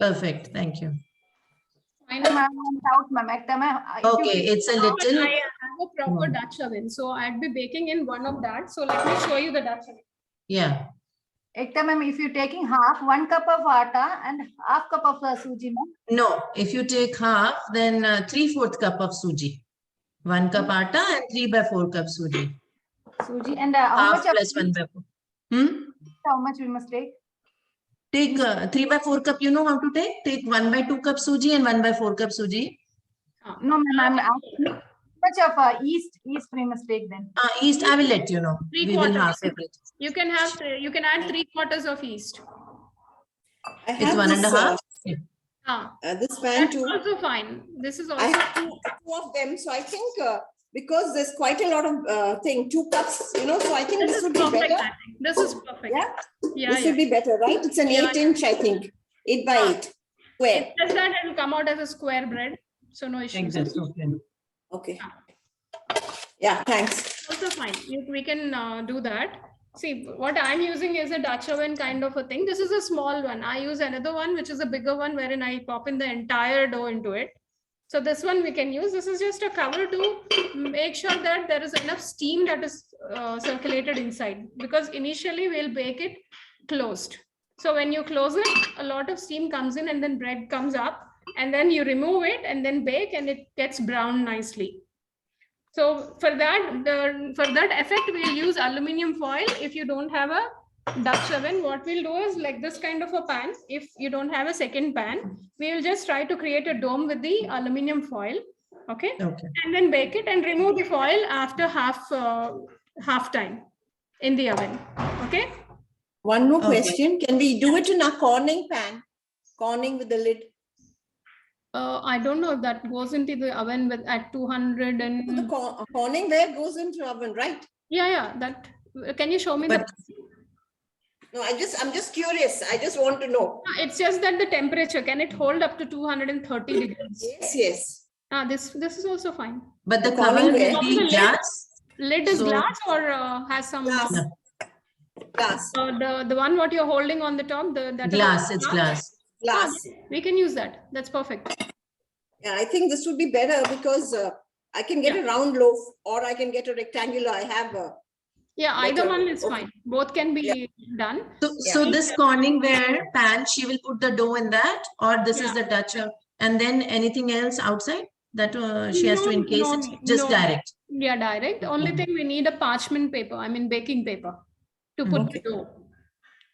Perfect. Thank you. Okay, it's a little. I have a proper Dutch oven, so I'd be baking in one of that. So let me show you the Dutch oven. Yeah. Ekta ma'am, if you're taking half, 1 cup of atta and half cup of suji, ma'am. No, if you take half, then 3/4 cup of suji. 1 cup atta and 3/4 cup suji. Suji and how Half much plus 1/4. How much we must take? Take 3/4 cup. You know how to take? Take 1/2 cup suji and 1/4 cup suji. No, ma'am. How much of yeast we must take then? Yeast, I will let you know. We will half everything. You can have. You can add 3/4 of yeast. It's 1.5. This pan too. Also fine. This is also. I have two of them, so I think because there's quite a lot of 2 cups, so I think this would be better. This is perfect. Yeah, this would be better, right? It's an 8-inch, I think, 8 by 8 square. Just that it will come out as a square bread, so no issues. Okay. Yeah, thanks. Also fine. We can do that. See, what I'm using is a Dutch oven kind of a thing. This is a small one. I use another one, which is a bigger one, wherein I pop in the entire dough into it. So this one we can use. This is just a cover to make sure that there is enough steam that is circulated inside, because initially we'll bake it closed. So when you close it, a lot of steam comes in and then bread comes up, and then you remove it and then bake and it gets brown nicely. So for that effect, we'll use aluminum foil. If you don't have a Dutch oven, what we'll do is like this kind of a pan. If you don't have a second pan, we will just try to create a dome with the aluminum foil. Okay. And then bake it and remove the foil after half time in the oven. Okay. One more question. Can we do it in a corning pan? Corning with the lid? I don't know if that goes into the oven at 200 and... The corning there goes into the oven, right? Yeah. That. Can you show me that? No, I'm just curious. I just want to know. It's just that the temperature, can it hold up to 230 degrees? Yes. This is also fine. But the cover will be glass? Lid is glass or has some... Glass. Glass. The one what you're holding on the top? Glass, it's glass. Glass. We can use that. That's perfect. Yeah, I think this would be better because I can get a round loaf or I can get a rectangular. I have a... Yeah, either one is fine. Both can be done. So this corning ware pan, she will put the dough in that, or this is the Dutch oven, and then anything else outside that she has to encase it? Just direct. Yeah, direct. Only thing we need a parchment paper. I mean baking paper to put the dough.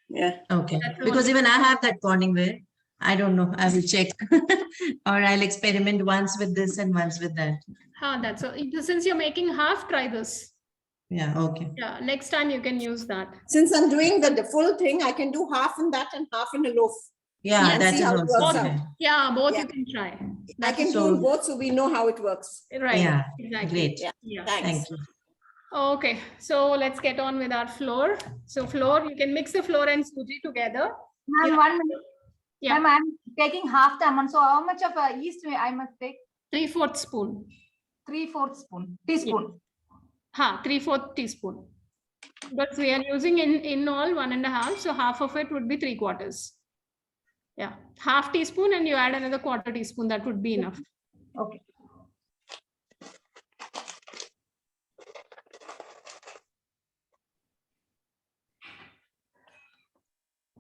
Yeah. Okay. Because even I have that corning ware. I don't know. I will check, or I'll experiment once with this and once with that. That's so. Since you're making half, try this. Yeah. Okay. Yeah. Next time you can use that. Since I'm doing the full thing, I can do half in that and half in a loaf. Yeah, that is also both. Yeah, both you can try. I can do both, so we know how it works. Right. Yeah. Exactly. Great. Yeah. Thanks. Thank you. Okay, so let's get on with our flour. So flour, you can mix the flour and suji together. Ma'am, 1 minute. Yeah. Ma'am, I'm taking half the amount. So how much of yeast I must take? 3/4 spoon. 3/4 spoon. Teaspoon. 3/4 teaspoon. But we are using in all 1.5. So half of it would be 3/4. Yeah, half teaspoon, and you add another 1/4 teaspoon. That would be enough. Okay.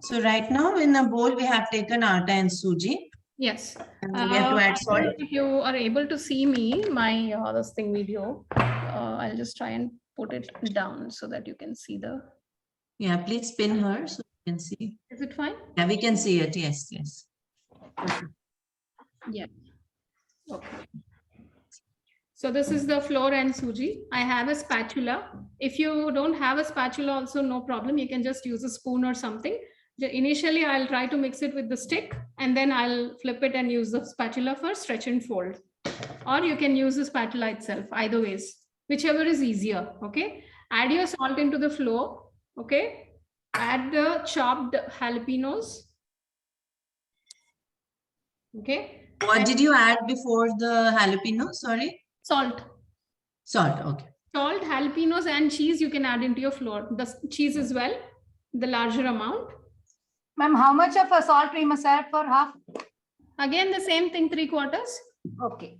So right now in a bowl, we have taken atta and suji. Yes. And we have to add salt. If you are able to see me, my this thing video, I'll just try and put it down so that you can see the... Yeah, please pin her so you can see. Is it fine? Yeah, we can see it. Yes, yes. Yeah. Okay. So this is the flour and suji. I have a spatula. If you don't have a spatula also, no problem. You can just use a spoon or something. Initially, I'll try to mix it with the stick, and then I'll flip it and use the spatula for stretch and fold. Or you can use the spatula itself, either ways, whichever is easier, okay? Add your salt into the flour, okay? Add the chopped jalapeños, okay? What did you add before the jalapeno? Sorry? Salt. Salt, okay. Salt, jalapeños, and cheese you can add into your flour. The cheese as well, the larger amount. Ma'am, how much of a salt we must add for half? Again, the same thing, 3/4. Okay.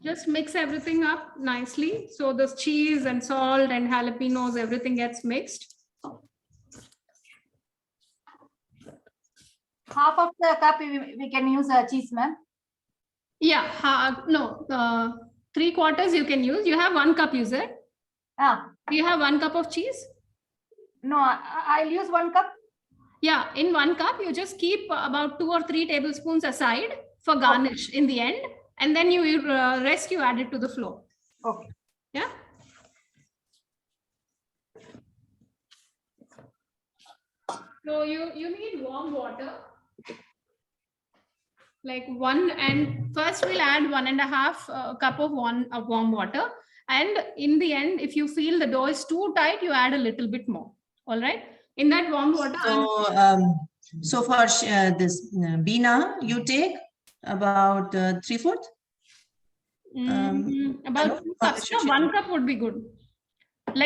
Just mix everything up nicely. So the cheese and salt and jalapenos, everything gets mixed. Half of the cup we can use cheese, ma'am. Yeah, no, 3/4 you can use. You have 1 cup, you said? Do you have 1 cup of cheese? No, I'll use 1 cup. Yeah, in 1 cup, you just keep about 2 or 3 tablespoons aside for garnish in the end. And then you rest, you add it to the flour. Okay. Yeah. So you need warm water. Like 1, and first we'll add 1.5 cup of warm water. And in the end, if you feel the dough is too tight, you add a little bit more. All right. In that warm water. So for this Beena, you take about 3/4? About 2 cups. No, 1 cup would be good.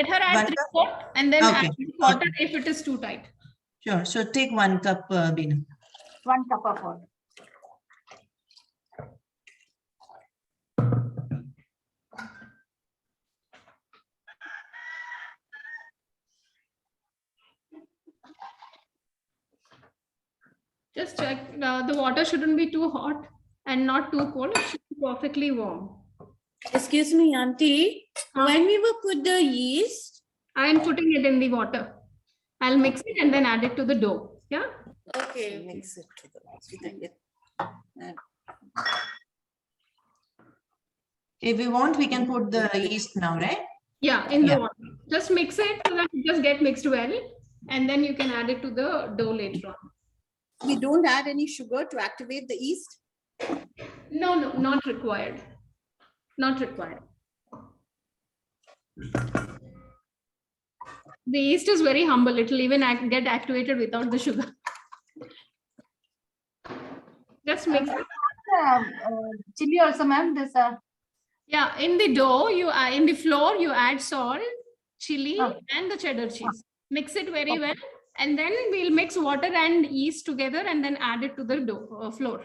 Let her add 3/4 and then add water if it is too tight. Sure. So take 1 cup, Beena. 1 cup of water. Just check. The water shouldn't be too hot and not too cold. It should be perfectly warm. Excuse me, Auntie. When we will put the yeast? I am putting it in the water. I'll mix it and then add it to the dough. Yeah. Okay. Mix it to the. If we want, we can put the yeast now, right? Yeah, in the water. Just mix it so that it just get mixed well. And then you can add it to the dough later on. We don't add any sugar to activate the yeast? No, no, not required. Not required. The yeast is very humble. It will even get activated without the sugar. Just mix it. Chili also, ma'am. This. Yeah, in the dough, in the flour, you add salt, chili, and the cheddar cheese. Mix it very well. And then we'll mix water and yeast together and then add it to the dough flour.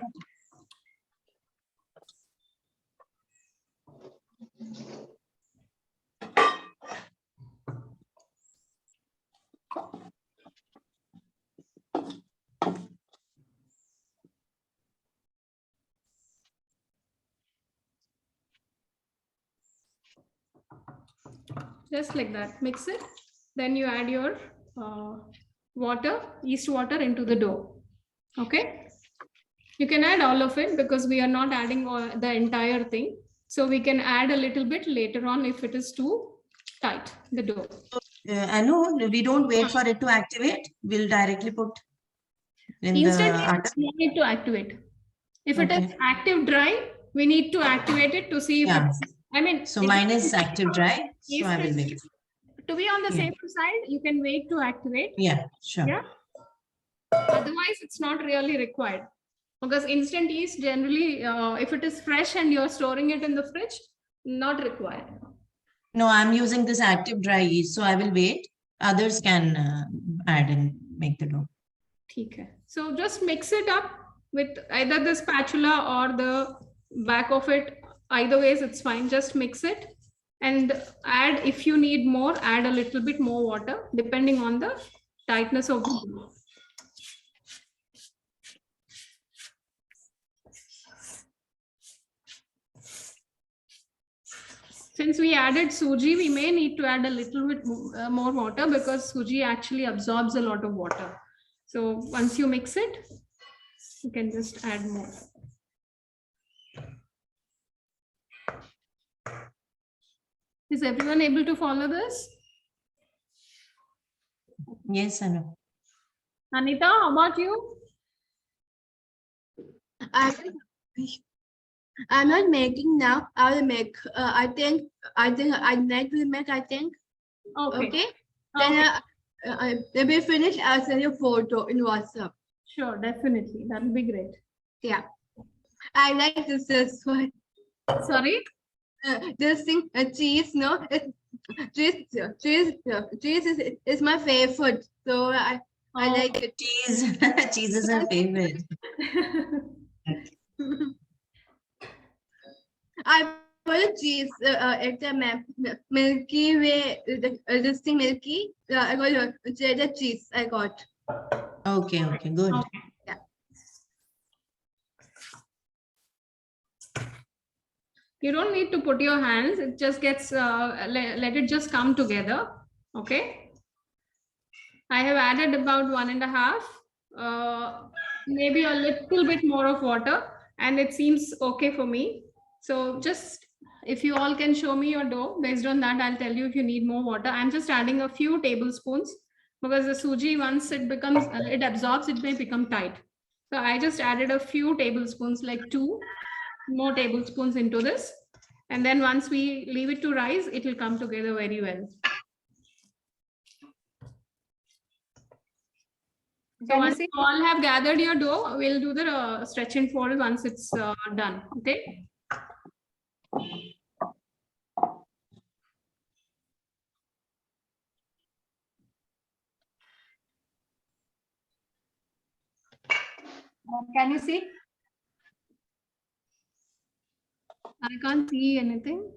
Just like that, mix it. Then you add your water, yeast water into the dough. Okay. You can add all of it because we are not adding the entire thing. So we can add a little bit later on if it is too tight, the dough. I know we don't wait for it to activate. We'll directly put in Instantly, the we need to activate. If it is active dry, we need to activate it to see if it's, I mean. So mine is active dry. So I will wait. To be on the safer side, you can wait to activate. Yeah, sure. Yeah. Otherwise, it's not really required. Because instant yeast generally, if it is fresh and you're storing it in the fridge, not required. No, I'm using this active dry yeast, so I will wait. Others can add and make the dough. Okay. So just mix it up with either the spatula or the back of it. Either ways, it's fine. Just mix it and add, if you need more, add a little bit more water depending on the tightness of the dough. Since we added suji, we may need to add a little bit more water because suji actually absorbs a lot of water. So once you mix it, you can just add more. Is everyone able to follow this? Yes, I know. Anita, how about you? I'm not making now. I will make. I think next will make. I think. Okay. Okay. Then when we finish, I'll send you a photo in WhatsApp. Sure, definitely. That would be great. Yeah. I like this one. Sorry? This thing, cheese, no? Cheese is my favorite. So I like it. Cheese. Cheese is her favorite. I put cheese. It's a Milky Way. This thing milky. I got cheddar cheese. I got. Okay, okay, good. Okay. You don't need to put your hands. It just gets, let it just come together. Okay. I have added about 1.5, maybe a little bit more of water, and it seems okay for me. So just, if you all can show me your dough, based on that, I'll tell you if you need more water. I'm just adding a few tablespoons because the suji, once it becomes, it absorbs, it may become tight. So I just added a few tablespoons, like 2 more tablespoons into this. And then once we leave it to rise, it will come together very well. So once you all have gathered your dough, we'll do the stretch and fold once it's done. Okay. Can you see? I can't see anything.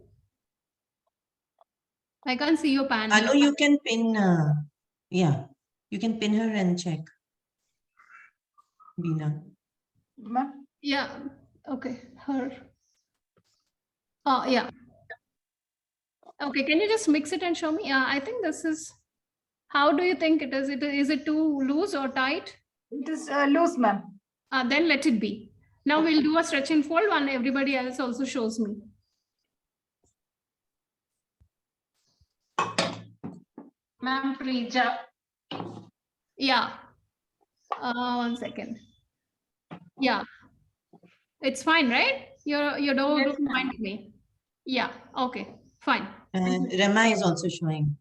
I can't see your pan. Anu, you can pin, yeah, you can pin her and check. Veena. Ma'am? Yeah. Okay. Her. Oh, yeah. Okay. Can you just mix it and show me? Yeah, I think this is. How do you think it is? Is it too loose or tight? It is loose, ma'am. Then let it be. Now we'll do a stretch and fold one. Everybody else also shows me. Ma'am, Preja. Yeah. 1 second. Yeah. It's fine, right? Your dough looks fine to me. Yeah. Okay. Fine. And Rema is also showing.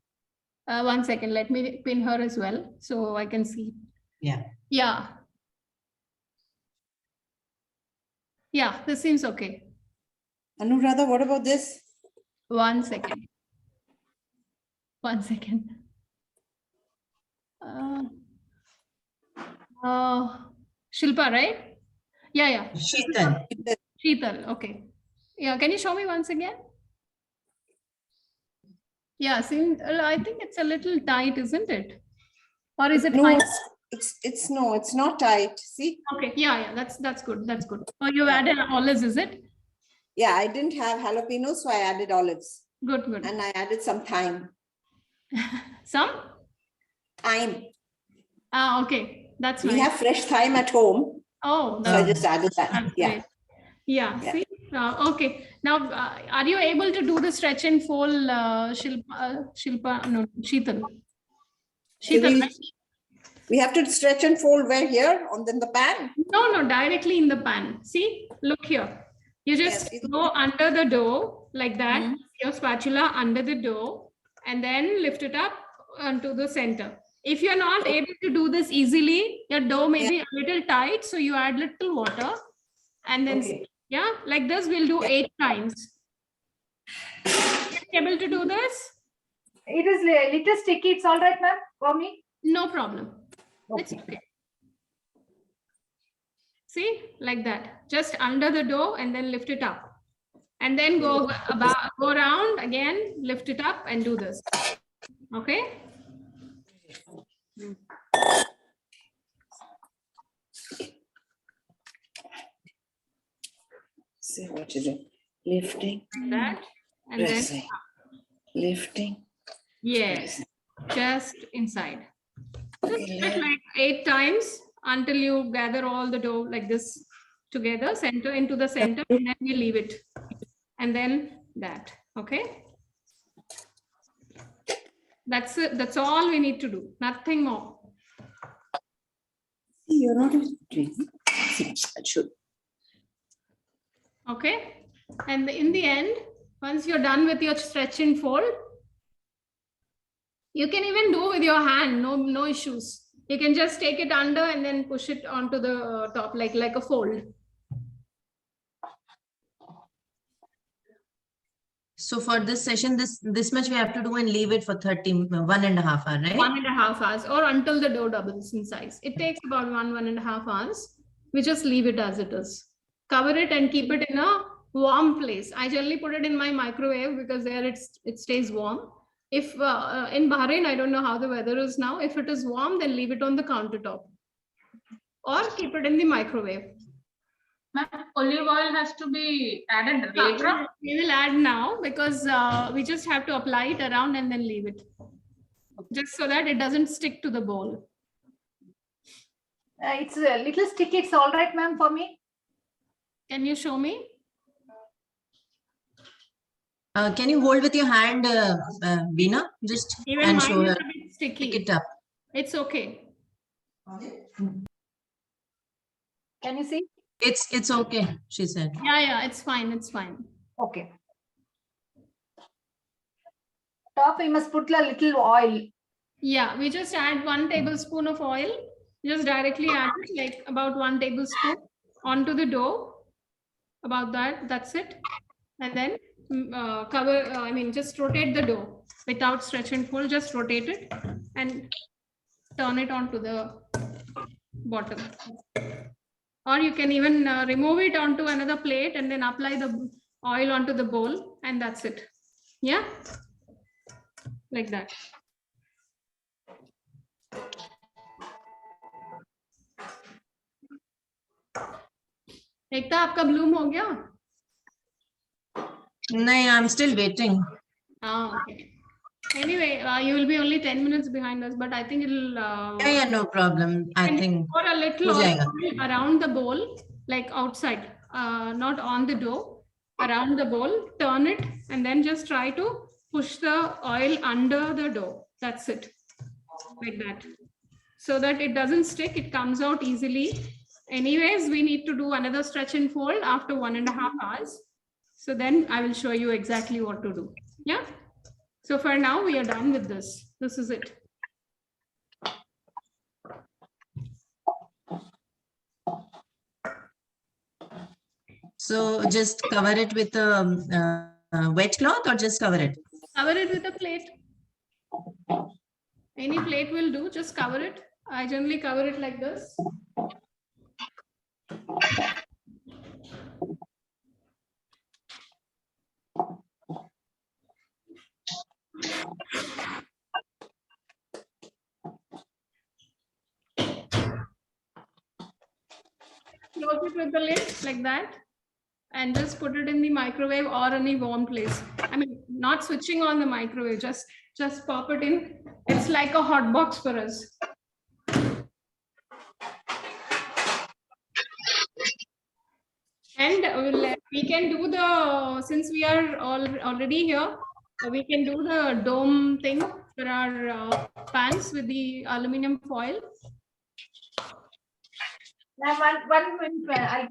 1 second. Let me pin her as well so I can see. Yeah. Yeah. Yeah. This seems okay. Anuradha, what about this? 1 second. 1 second. Shilpa, right? Yeah. Sheetal. Sheetal. Okay. Yeah. Can you show me once again? Yeah. I think it's a little tight, isn't it? Or is it No, fine? it's not tight. See? Okay. Yeah. That's good. That's good. Oh, you added olives, is it? Yeah, I didn't have jalapenos, so I added olives. Good. And I added some thyme. Some? Thyme. Okay. That's nice. We have fresh thyme at home. Oh, So I just added that. that's Yeah. great. Yeah. See? Okay. Now, are you able to do the stretch and fold, Shilpa? No, Sheetal. Sheetal, right? We have to stretch and fold where here on the pan. No, directly in the pan. See, look here. You just go under the dough like that, your spatula under the dough, and then lift it up onto the center. If you're not able to do this easily, your dough may be a little tight, so you add little water, and then yeah, like this we'll do 8 times. Are you able to do this? It is a little sticky. It's all right, ma'am, for me. No problem. It's okay. See, like that. Just under the dough and then lift it up. And then go around again, lift it up and do this. Okay? See what is it? Lifting. Like that. And then lifting. yes, just inside. Just do it like 8 times until you gather all the dough like this together, center into the center, and then we leave it. And then that. Okay? That's it. That's all we need to do. Nothing more. You're not doing. Should. Okay? And in the end, once you're done with your stretch and fold, you can even do with your hand, no issues. You can just take it under and then push it onto the top like a fold. So for this session, this much we have to do and leave it for 1.5 hours, right? 1.5 hours or until the dough doubles in size. It takes about 1.5 hours. We just leave it as it is. Cover it and keep it in a warm place. I generally put it in my microwave because there it stays warm. If in Bahrain, I don't know how the weather is now. If it is warm, then leave it on the countertop or keep it in the microwave. Olive oil has to be added later. We will add now because we just have to apply it around and then leave it. Just so that it doesn't stick to the bowl. It's a little sticky. It's all right, ma'am, for me. Can you show me? Can you hold with your hand, Veena? Just Even and mine show is her. a bit sticky. Pick it up. It's okay. Can you see? It's okay, she said. Yeah, it's fine. It's fine. Okay. Top, we must put a little oil. Yeah, we just add 1 tablespoon of oil. Just directly add it, like about 1 tablespoon onto the dough. About that, that's it. And then just rotate the dough without stretch and pull. Just rotate it and turn it onto the bottom. Or you can even remove it onto another plate and then apply the oil onto the bowl, and that's it. Yeah, like that. एकता आपका bloom हो गया? No, I'm still waiting. Okay. Anyway, you will be only 10 minutes behind us, but I think it'll. Yeah, no problem. I think. Pour a little oil around the bowl, like outside, not on the dough, around the bowl. Turn it and then just try to push the oil under the dough. That's it, like that, so that it doesn't stick. It comes out easily. Anyways, we need to do another stretch and fold after 1.5 hours. So then I will show you exactly what to do. Yeah. So for now, we are done with this. This is it. So just cover it with a wet cloth or just cover it? Cover it with a plate. Any plate will do. Just cover it. I generally cover it like this. Close it with the lid like that and just put it in the microwave or any warm place. I mean, not switching on the microwave, just pop it in. It's like a hot box for us. And we can do the, since we are already here, we can do the dome thing for our pans with the aluminum foil. Now, one minute.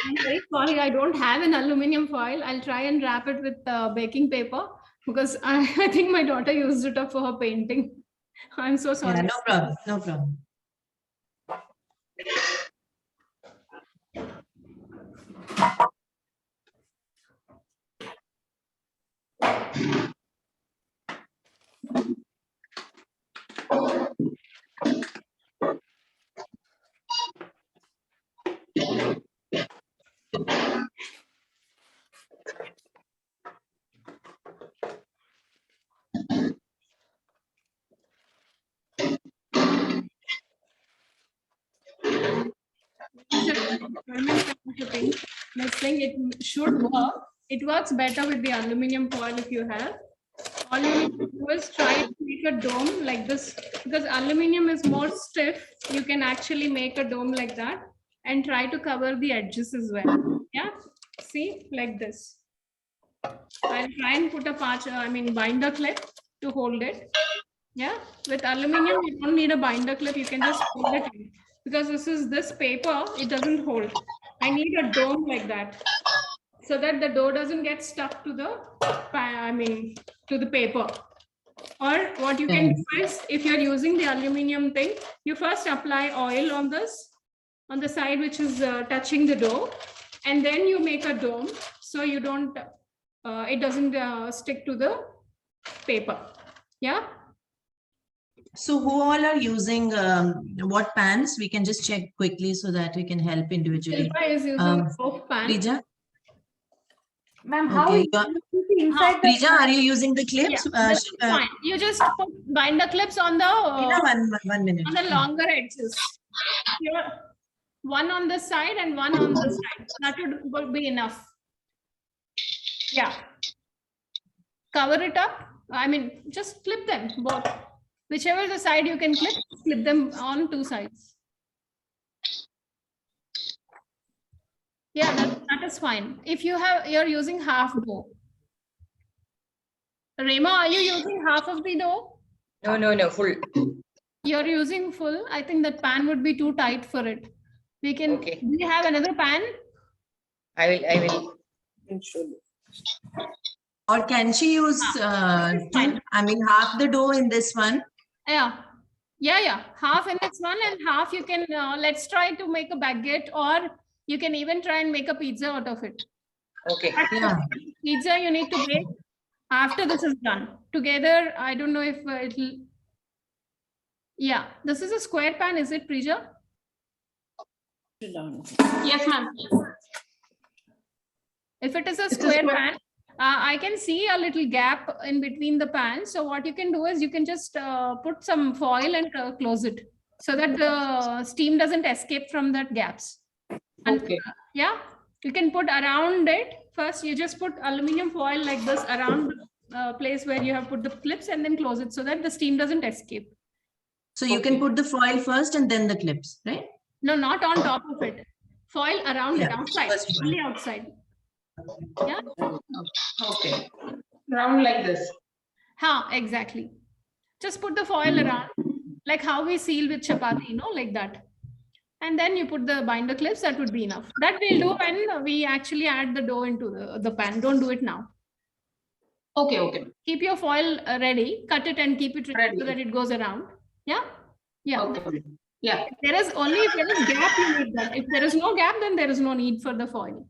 I'm very sorry, I don't have an aluminum foil. I'll try and wrap it with baking paper because I think my daughter used it up for her painting. I'm so sorry. Yeah, no problem. No problem. This thing, it should work. It works better with the aluminum foil if you have. All you need to do is try to make a dome like this, because aluminum is more stiff. You can actually make a dome like that and try to cover the edges as well. Yeah, see, like this. I'll try and put a binder clip to hold it. Yeah, with aluminum, you don't need a binder clip. You can just hold it in. Because this paper, it doesn't hold. I need a dome like that, so that the dough doesn't get stuck to the to the paper. Or what you can do is, if you're using the aluminum thing, you first apply oil on the side which is touching the dough, and then you make a dome, so you don't it doesn't stick to the paper. Yeah. So who all are using what pans? We can just check quickly so that we can help individually. Shilpa is using both pans. Rija? Ma'am, how Okay, is inside the Rija, are you using the clips? That's fine. You just bind the clips on the one minute. on the longer edges. One on the side and one on the side. That would be enough. Yeah. Cover it up. Just flip them both. Whichever the side you can flip them on two sides. Yeah, that is fine. If you're using half dough. Rema, are you using half of the dough? No, full. You're using full. I think that pan would be too tight for it. We can. Okay. Do you have another pan? I will. Or can she use half the dough in this one? Yeah. Half in this one and half you can, let's try to make a baguette, or you can even try and make a pizza out of it. Okay. Yeah. Pizza you need to bake after this is done. Together, I don't know if it'll. Yeah, this is a square pan, is it, Prija? Yes, ma'am. If it is a square pan, I can see a little gap in between the pans. So what you can do is you can just put some foil and close it, so that the steam doesn't escape from that gaps. Okay. Yeah, you can put around it. First, you just put aluminum foil like this around the place where you have put the clips, and then close it so that the steam doesn't escape. So you can put the foil first and then the clips, right? No, not on top of it. Foil around it, outside, first only outside. Yeah. Okay. Round like this. Exactly. Just put the foil around, like how we seal with chapati, like that. And then you put the binder clips, that would be enough. That we'll do when we actually add the dough into the pan. Don't do it now. Okay. Keep your foil ready, cut it and keep it ready so Ready. that it goes around. Yeah. Okay. Yeah. If there is gap, you need that. If there is no gap, then there is no need for the foil.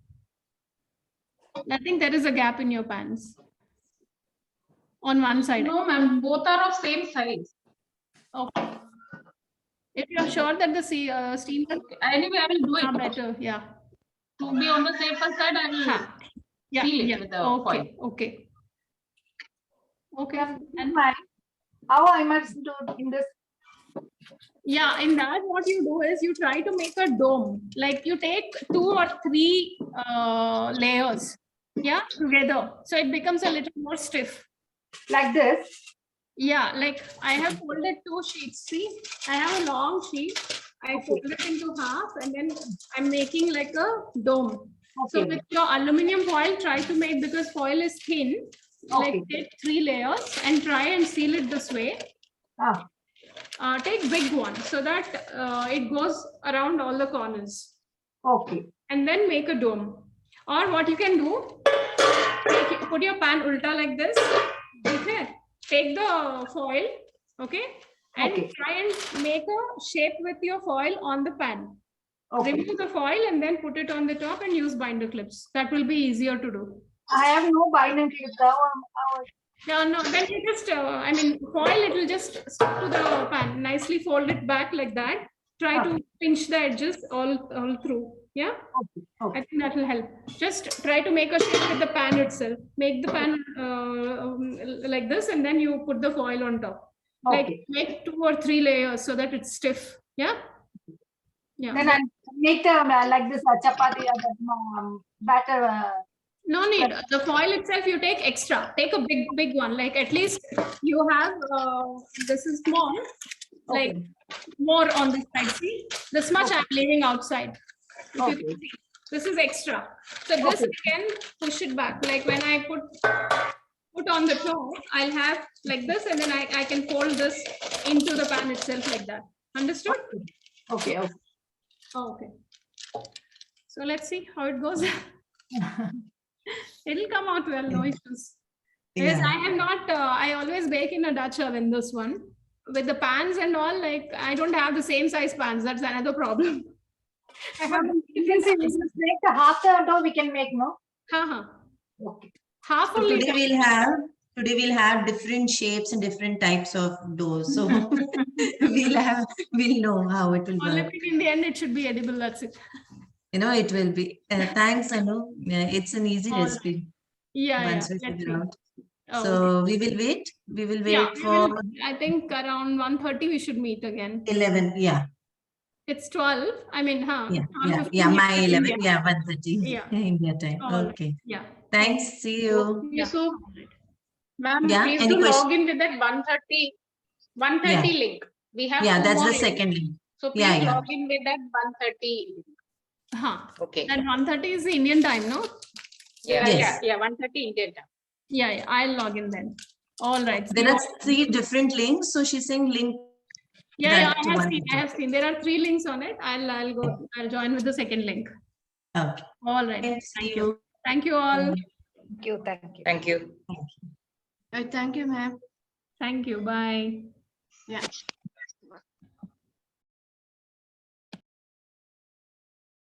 I think there is a gap in your pans on one side. No, ma'am. Both are of same size. Okay. If you're sure that the steam is Anyway, I will do it. better, yeah. To be on the safer side, I will seal it with the foil. Okay. And how I must do in this? Yeah, in that, what you do is you try to make a dome. Like you take 2 or 3 layers, together. So it becomes a little more stiff. Like this? Yeah, like I have folded 2 sheets. See, I have a long sheet. I fold it into half, and then I'm making like a dome. So with your aluminum foil, try to make, because foil is thin, like take 3 layers and try and seal it this way. Take big one so that it goes around all the corners. Okay. And then make a dome. Or what you can do, put your pan ulta like this. Okay. Take the foil, and try and make a shape with your foil on the pan. Remove the foil and then put it on the top and use binder clips. That will be easier to do. I have no binder clips. No, then you just, foil, it will just stick to the pan. Nicely fold it back like that. Try to pinch the edges all through. Yeah? I think that will help. Just try to make a shape with the pan itself. Make the pan like this, and then you put the foil on top. Like make 2 or 3 layers so that it's stiff. Yeah? Yeah. Then I make the like this chapati batter. No need. The foil itself, you take extra. Take a big one. Like at least you have, this is small, like more on this side. See, this much I'm leaving outside. If you can see, this is extra. So this I can push it back. Like when I put on the top, I'll have like this, and then I can fold this into the pan itself like that. Understood? Okay. Okay. So let's see how it goes. It'll come out well, no issues. Yes, Yeah. I am not, I always bake in a Dutch oven, this one. With the pans and all, like, I don't have the same size pans. That's another problem. I have You can make the half the dough we can make, no? Okay. Half So only. today we'll have different shapes and different types of dough. So we'll know how it will Only work. thing in the end, it should be edible. That's it. You know, it will be. Thanks, Anu. Yeah, it's an easy All recipe Yeah, once we let's figure see. out. Oh, So we will wait. We will wait yeah, for I think around 1:30 we should meet again. 11. Yeah. It's 12. I mean, Yeah. 12:15 Yeah. My in 11. India. Yeah. 1:30 Yeah. India time. All right. Okay. Yeah. Thanks. See you. Yeah. So, ma'am, Yeah, please any do question? log in with that 130 link. We have Yeah, two that's more the links. second link. So please Yeah. log in with that 130 link. Okay. And 1:30 is the Indian time, no? Yes. Yeah, 130 Indian time. Yeah, I'll log in then. All right. There are 3 different links. So she's saying link. Yeah, that to I have seen. There are 3 links on it. I'll join with the second link. Okay. All right. Thank you. Thank you all. Thank you. Thank you. Thank you, ma'am. Thank you. Bye. Yeah.